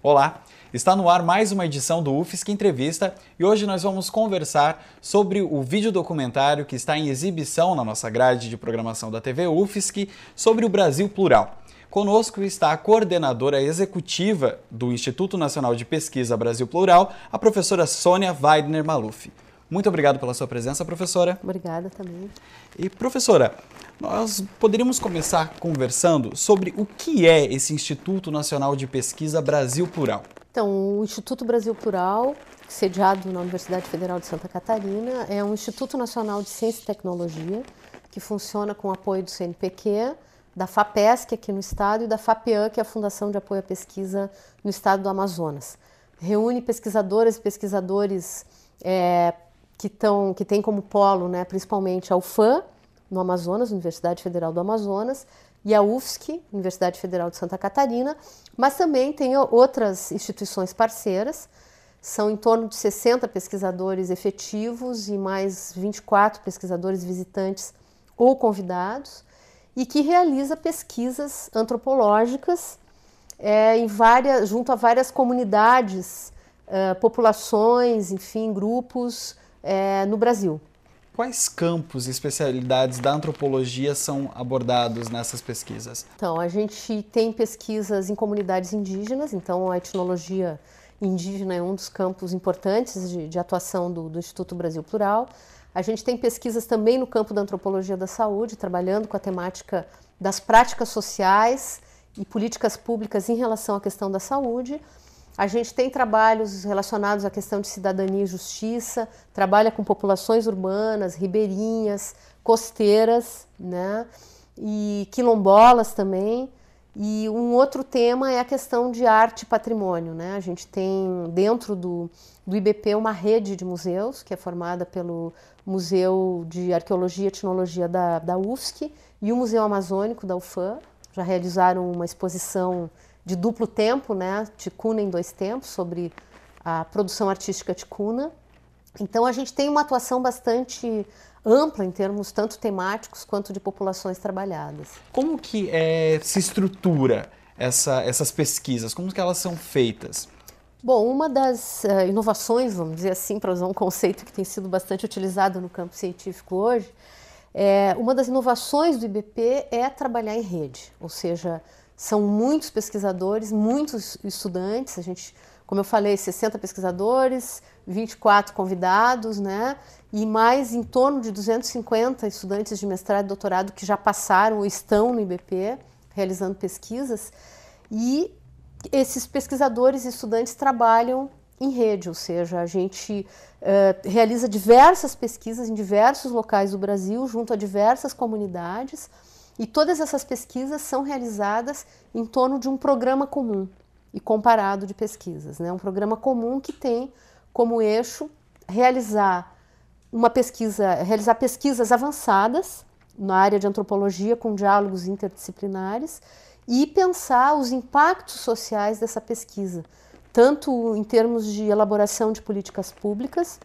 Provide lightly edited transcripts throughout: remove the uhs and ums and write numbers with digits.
Olá, está no ar mais uma edição do UFSC Entrevista e hoje nós vamos conversar sobre o videodocumentário que está em exibição na nossa grade de programação da TV UFSC sobre o Brasil Plural. Conosco está a coordenadora executiva do Instituto Nacional de Pesquisa Brasil Plural, a professora Sônia Weidner Maluf. Muito obrigado pela sua presença, professora. Obrigada também. E, professora, nós poderíamos começar conversando sobre o que é esse Instituto Nacional de Pesquisa Brasil Plural. Então, o Instituto Brasil Plural, sediado na Universidade Federal de Santa Catarina, é um Instituto Nacional de Ciência e Tecnologia que funciona com o apoio do CNPq, da FAPESC aqui no estado e da FAPEAN, que é a Fundação de Apoio à Pesquisa no estado do Amazonas. Reúne pesquisadoras e pesquisadores que tem como polo, principalmente a UFAM, no Amazonas, Universidade Federal do Amazonas, e a UFSC, Universidade Federal de Santa Catarina, mas também tem outras instituições parceiras. São em torno de 60 pesquisadores efetivos e mais 24 pesquisadores visitantes ou convidados, e que realiza pesquisas antropológicas junto a várias comunidades, populações, enfim, grupos no Brasil. Quais campos e especialidades da antropologia são abordados nessas pesquisas? Então, a gente tem pesquisas em comunidades indígenas, então a etnologia indígena é um dos campos importantes de atuação do Instituto Brasil Plural. A gente tem pesquisas também no campo da antropologia da saúde, trabalhando com a temática das práticas sociais e políticas públicas em relação à questão da saúde. A gente tem trabalhos relacionados à questão de cidadania e justiça, trabalha com populações urbanas, ribeirinhas, costeiras, e quilombolas também. E um outro tema é a questão de arte e patrimônio. A gente tem dentro do IBP uma rede de museus, que é formada pelo Museu de Arqueologia e Etnologia da UFSC e o Museu Amazônico da UFAM. Já realizaram uma exposição de duplo tempo, Ticuna em 2 tempos, sobre a produção artística ticuna. Então a gente tem uma atuação bastante ampla em termos tanto temáticos quanto de populações trabalhadas. Como que se estrutura essas pesquisas? Como que elas são feitas? Bom, uma das inovações, vamos dizer assim, para usar um conceito que tem sido bastante utilizado no campo científico hoje, uma das inovações do IBP é trabalhar em rede, ou seja, são muitos pesquisadores, muitos estudantes, a gente, como eu falei, 60 pesquisadores, 24 convidados, e mais em torno de 250 estudantes de mestrado e doutorado que já passaram ou estão no IBP, realizando pesquisas, e esses pesquisadores e estudantes trabalham em rede, ou seja, a gente realiza diversas pesquisas em diversos locais do Brasil, junto a diversas comunidades, e todas essas pesquisas são realizadas em torno de um programa comum e comparado de pesquisas. Um programa comum que tem como eixo realizar pesquisas avançadas na área de antropologia com diálogos interdisciplinares e pensar os impactos sociais dessa pesquisa, tanto em termos de elaboração de políticas públicas,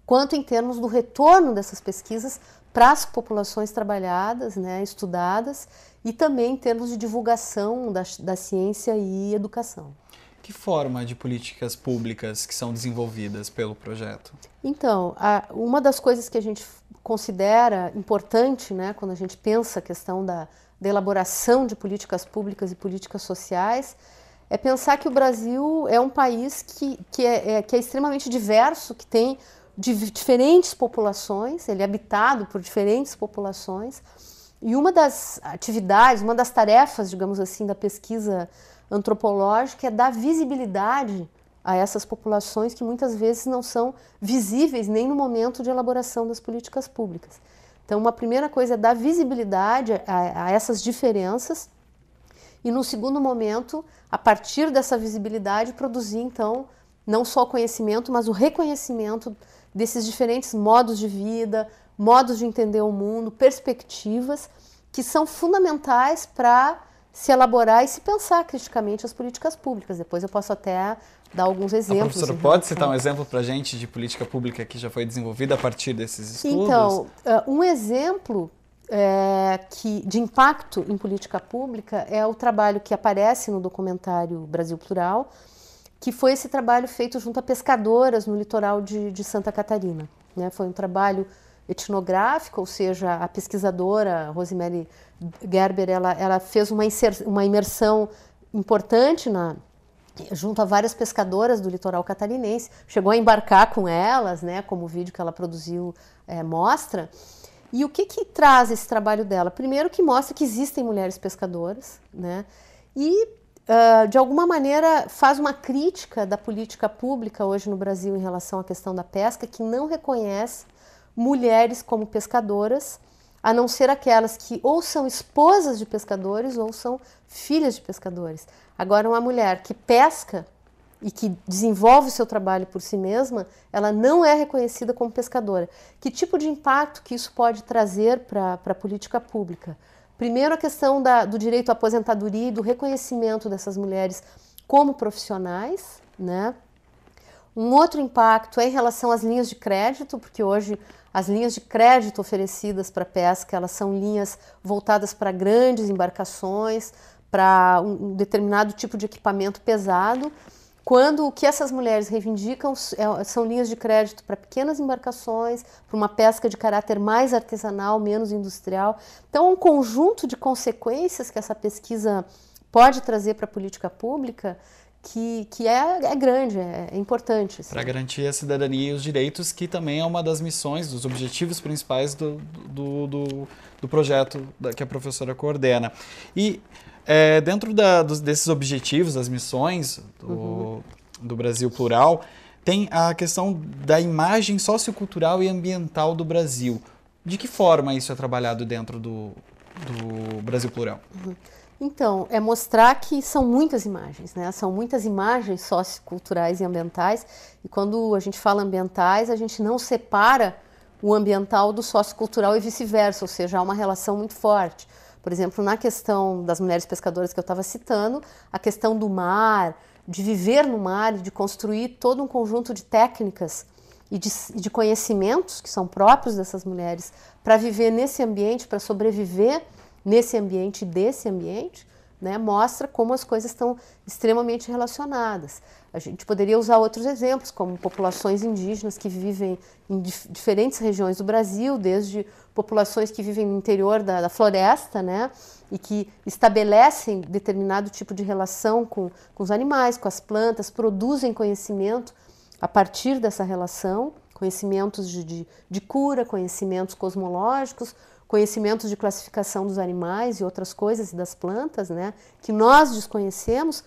quanto em termos do retorno dessas pesquisas para as populações trabalhadas, estudadas, e também em termos de divulgação da ciência e educação. Que forma de políticas públicas que são desenvolvidas pelo projeto? Então, uma das coisas que a gente considera importante, quando a gente pensa a questão da elaboração de políticas públicas e políticas sociais, é pensar que o Brasil é um país que é extremamente diverso, que tem diferentes populações, ele é habitado por diferentes populações, e uma das atividades, uma das tarefas, digamos assim, da pesquisa antropológica é dar visibilidade a essas populações que muitas vezes não são visíveis nem no momento de elaboração das políticas públicas. Então, uma primeira coisa é dar visibilidade a essas diferenças e, no segundo momento, a partir dessa visibilidade, produzir, então, não só o conhecimento, mas o reconhecimento desses diferentes modos de vida, modos de entender o mundo, perspectivas, que são fundamentais para se elaborar e se pensar criticamente as políticas públicas. Depois eu posso até dar alguns exemplos. A professora pode citar um exemplo para a gente de política pública que já foi desenvolvida a partir desses estudos? Então, um exemplo de impacto em política pública é o trabalho que aparece no documentário Brasil Plural, que foi esse trabalho feito junto a pescadoras no litoral de Santa Catarina, né? Foi um trabalho etnográfico, ou seja, a pesquisadora Rosemary Gerber, ela fez uma imersão importante junto a várias pescadoras do litoral catarinense, chegou a embarcar com elas, né, como o vídeo que ela produziu mostra. E o que traz esse trabalho dela? Primeiro, que mostra que existem mulheres pescadoras, né, e de alguma maneira faz uma crítica da política pública hoje no Brasil em relação à questão da pesca, que não reconhece mulheres como pescadoras, a não ser aquelas que ou são esposas de pescadores ou são filhas de pescadores. Agora, uma mulher que pesca e que desenvolve o seu trabalho por si mesma, ela não é reconhecida como pescadora. Que tipo de impacto que isso pode trazer para a política pública? Primeiro, a questão do direito à aposentadoria e do reconhecimento dessas mulheres como profissionais, né? Um outro impacto é em relação às linhas de crédito, porque hoje as linhas de crédito oferecidas para pesca, elas são linhas voltadas para grandes embarcações, para um determinado tipo de equipamento pesado, quando o que essas mulheres reivindicam são linhas de crédito para pequenas embarcações, para uma pesca de caráter mais artesanal, menos industrial. Então, um conjunto de consequências que essa pesquisa pode trazer para a política pública que é grande, é importante. Assim. Para garantir a cidadania e os direitos, que também é uma das missões, dos objetivos principais do projeto que a professora coordena. E dentro desses objetivos, das missões do Brasil Plural, tem a questão da imagem sociocultural e ambiental do Brasil. De que forma isso é trabalhado dentro do Brasil Plural? Então, é mostrar que são muitas imagens, né? São muitas imagens socioculturais e ambientais, e quando a gente fala ambientais, a gente não separa o ambiental do sociocultural e vice-versa, ou seja, há uma relação muito forte. Por exemplo, na questão das mulheres pescadoras que eu estava citando, a questão do mar, de viver no mar e de construir todo um conjunto de técnicas e de conhecimentos que são próprios dessas mulheres para viver nesse ambiente, para sobreviver nesse ambiente e desse ambiente, né, mostra como as coisas estão extremamente relacionadas. A gente poderia usar outros exemplos, como populações indígenas que vivem em diferentes regiões do Brasil, desde populações que vivem no interior da floresta, né, e que estabelecem determinado tipo de relação com os animais, com as plantas, produzem conhecimento a partir dessa relação, conhecimentos de cura, conhecimentos cosmológicos, conhecimentos de classificação dos animais e outras coisas e das plantas, né, que nós desconhecemos,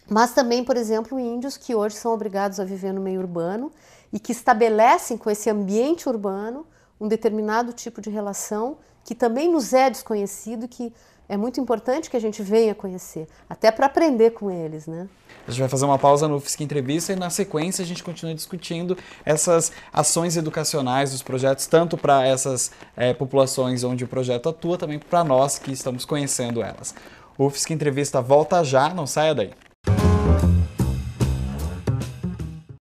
mas também, por exemplo, índios que hoje são obrigados a viver no meio urbano e que estabelecem com esse ambiente urbano um determinado tipo de relação que também nos é desconhecido e que é muito importante que a gente venha conhecer, até para aprender com eles, né? A gente vai fazer uma pausa no UFSC Entrevista e na sequência a gente continua discutindo essas ações educacionais dos projetos, tanto para essas populações onde o projeto atua, também para nós que estamos conhecendo elas. O UFSC Entrevista volta já, não saia daí.